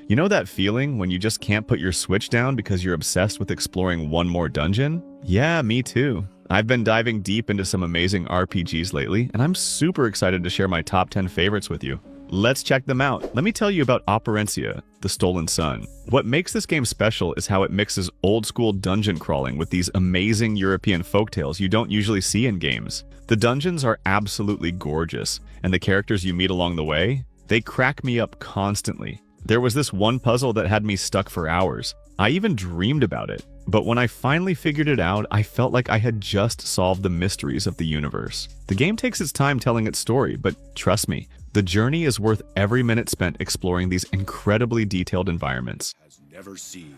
You know that feeling when you just can't put your Switch down because you're obsessed with exploring one more dungeon? Yeah, me too. I've been diving deep into some amazing RPGs lately, and I'm super excited to share my top 10 favorites with you. Let's check them out. Let me tell you about Operencia, The Stolen Sun. What makes this game special is how it mixes old-school dungeon crawling with these amazing European folktales you don't usually see in games. The dungeons are absolutely gorgeous, and the characters you meet along the way, they crack me up constantly. There was this one puzzle that had me stuck for hours. I even dreamed about it. But when I finally figured it out, I felt like I had just solved the mysteries of the universe. The game takes its time telling its story, but trust me, the journey is worth every minute spent exploring these incredibly detailed environments. Has never seen.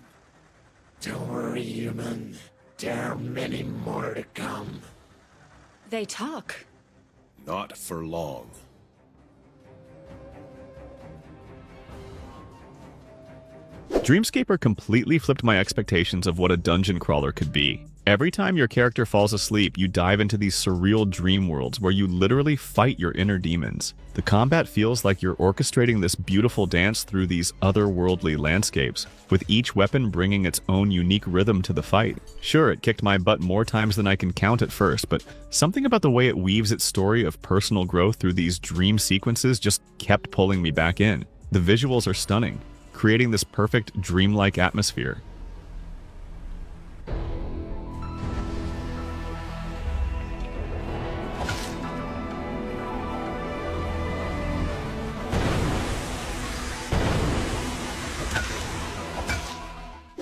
Don't worry, human. There are many more to come. They talk. Not for long. Dreamscaper completely flipped my expectations of what a dungeon crawler could be. Every time your character falls asleep, you dive into these surreal dream worlds where you literally fight your inner demons. The combat feels like you're orchestrating this beautiful dance through these otherworldly landscapes, with each weapon bringing its own unique rhythm to the fight. Sure, it kicked my butt more times than I can count at first, but something about the way it weaves its story of personal growth through these dream sequences just kept pulling me back in. The visuals are stunning, creating this perfect dreamlike atmosphere.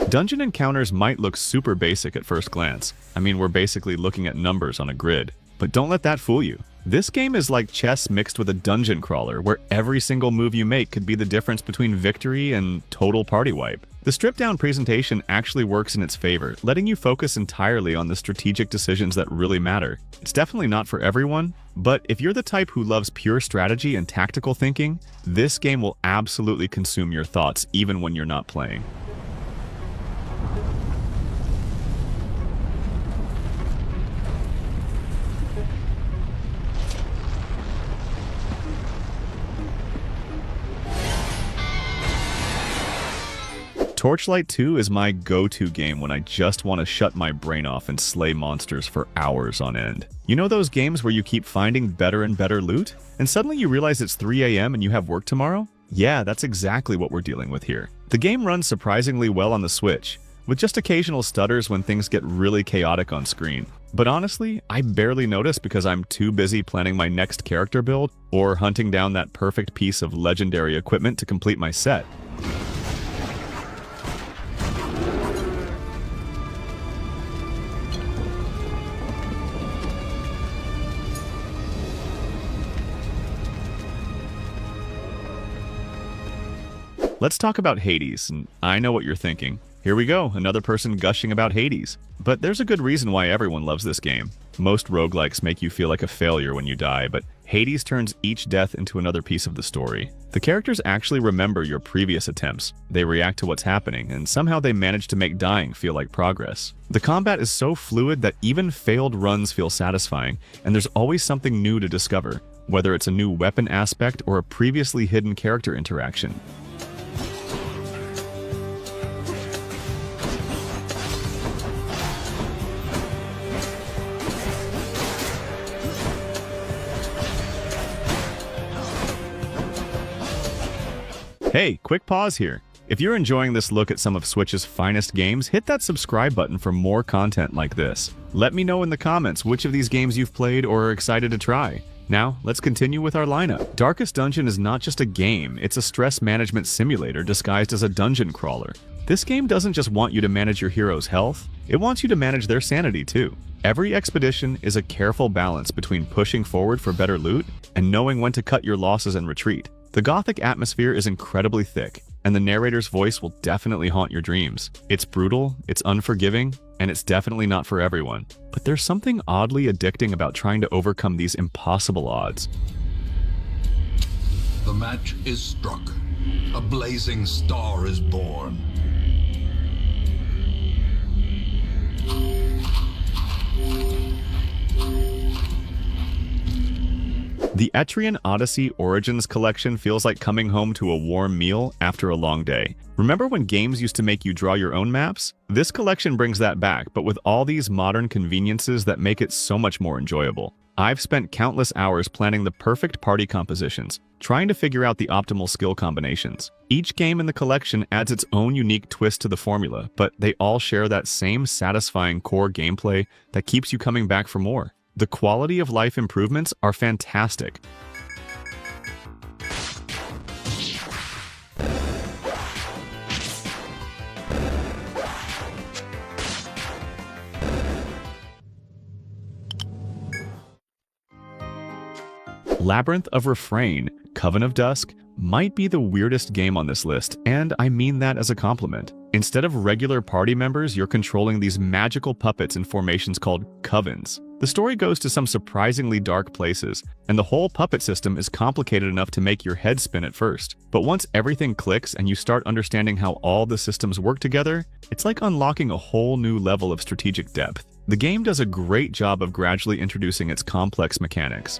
Dungeon encounters might look super basic at first glance. I mean, we're basically looking at numbers on a grid. But don't let that fool you. This game is like chess mixed with a dungeon crawler, where every single move you make could be the difference between victory and total party wipe. The stripped-down presentation actually works in its favor, letting you focus entirely on the strategic decisions that really matter. It's definitely not for everyone, but if you're the type who loves pure strategy and tactical thinking, this game will absolutely consume your thoughts even when you're not playing. Torchlight 2 is my go-to game when I just want to shut my brain off and slay monsters for hours on end. You know those games where you keep finding better and better loot? And suddenly you realize it's 3 a.m. and you have work tomorrow? Yeah, that's exactly what we're dealing with here. The game runs surprisingly well on the Switch, with just occasional stutters when things get really chaotic on screen. But honestly, I barely notice because I'm too busy planning my next character build or hunting down that perfect piece of legendary equipment to complete my set. Let's talk about Hades, and I know what you're thinking. Here we go, another person gushing about Hades. But there's a good reason why everyone loves this game. Most roguelikes make you feel like a failure when you die, but Hades turns each death into another piece of the story. The characters actually remember your previous attempts, they react to what's happening, and somehow they manage to make dying feel like progress. The combat is so fluid that even failed runs feel satisfying, and there's always something new to discover, whether it's a new weapon aspect or a previously hidden character interaction. Hey, quick pause here. If you're enjoying this look at some of Switch's finest games, hit that subscribe button for more content like this. Let me know in the comments which of these games you've played or are excited to try. Now, let's continue with our lineup. Darkest Dungeon is not just a game, it's a stress management simulator disguised as a dungeon crawler. This game doesn't just want you to manage your hero's health, it wants you to manage their sanity too. Every expedition is a careful balance between pushing forward for better loot and knowing when to cut your losses and retreat. The gothic atmosphere is incredibly thick, and the narrator's voice will definitely haunt your dreams. It's brutal, it's unforgiving, and it's definitely not for everyone. But there's something oddly addicting about trying to overcome these impossible odds. The match is struck. A blazing star is born. The Etrian Odyssey Origins collection feels like coming home to a warm meal after a long day. Remember when games used to make you draw your own maps? This collection brings that back, but with all these modern conveniences that make it so much more enjoyable. I've spent countless hours planning the perfect party compositions, trying to figure out the optimal skill combinations. Each game in the collection adds its own unique twist to the formula, but they all share that same satisfying core gameplay that keeps you coming back for more. The quality of life improvements are fantastic. Labyrinth of Refrain, Coven of Dusk, might be the weirdest game on this list, and I mean that as a compliment. Instead of regular party members, you're controlling these magical puppets in formations called covens. The story goes to some surprisingly dark places, and the whole puppet system is complicated enough to make your head spin at first. But once everything clicks and you start understanding how all the systems work together, it's like unlocking a whole new level of strategic depth. The game does a great job of gradually introducing its complex mechanics.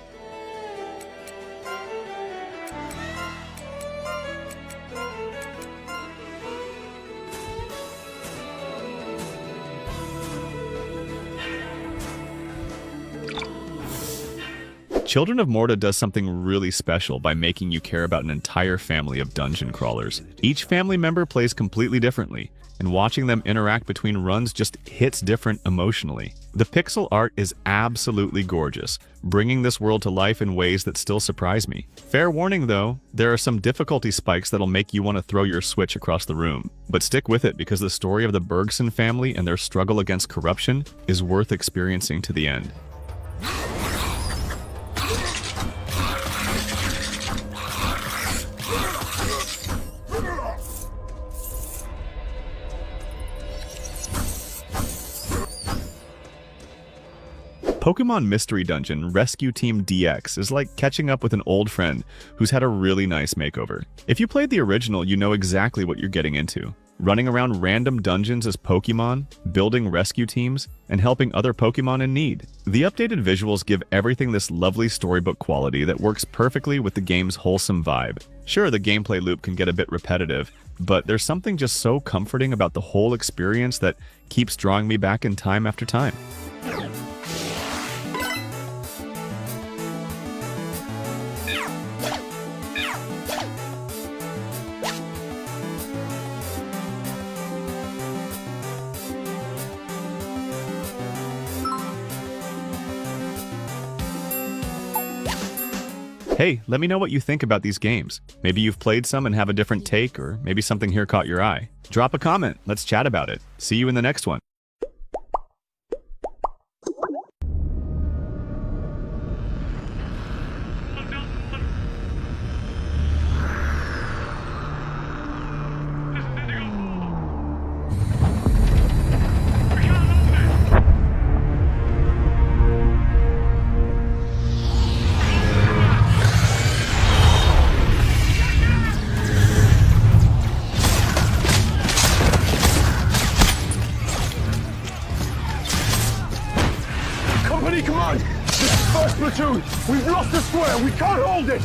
Children of Morta does something really special by making you care about an entire family of dungeon crawlers. Each family member plays completely differently, and watching them interact between runs just hits different emotionally. The pixel art is absolutely gorgeous, bringing this world to life in ways that still surprise me. Fair warning though, there are some difficulty spikes that'll make you want to throw your Switch across the room. But stick with it because the story of the Bergson family and their struggle against corruption is worth experiencing to the end. Pokemon Mystery Dungeon Rescue Team DX is like catching up with an old friend who's had a really nice makeover. If you played the original, you know exactly what you're getting into. Running around random dungeons as Pokemon, building rescue teams, and helping other Pokemon in need. The updated visuals give everything this lovely storybook quality that works perfectly with the game's wholesome vibe. Sure, the gameplay loop can get a bit repetitive, but there's something just so comforting about the whole experience that keeps drawing me back in time after time. Hey, let me know what you think about these games. Maybe you've played some and have a different take, or maybe something here caught your eye. Drop a comment, let's chat about it. See you in the next one. Come on! This is first platoon! We've lost the square! We can't hold it!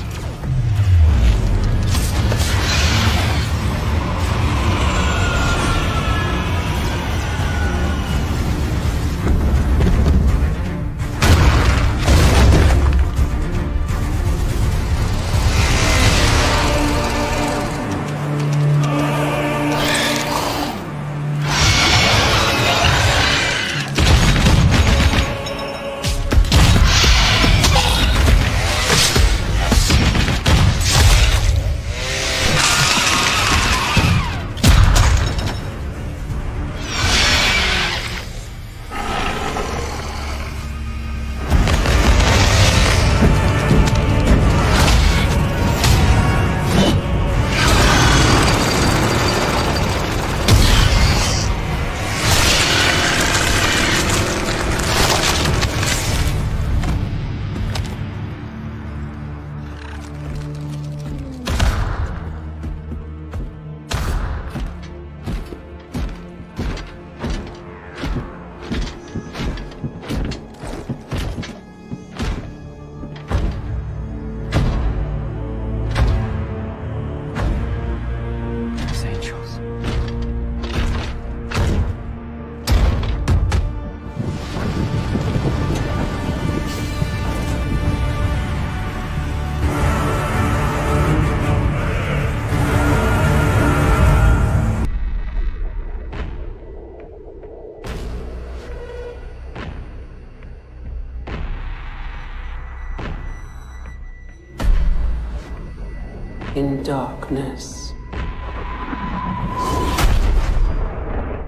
in darkness,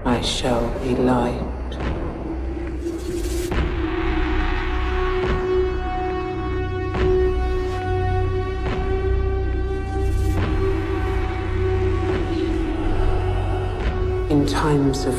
I shall be light. In times of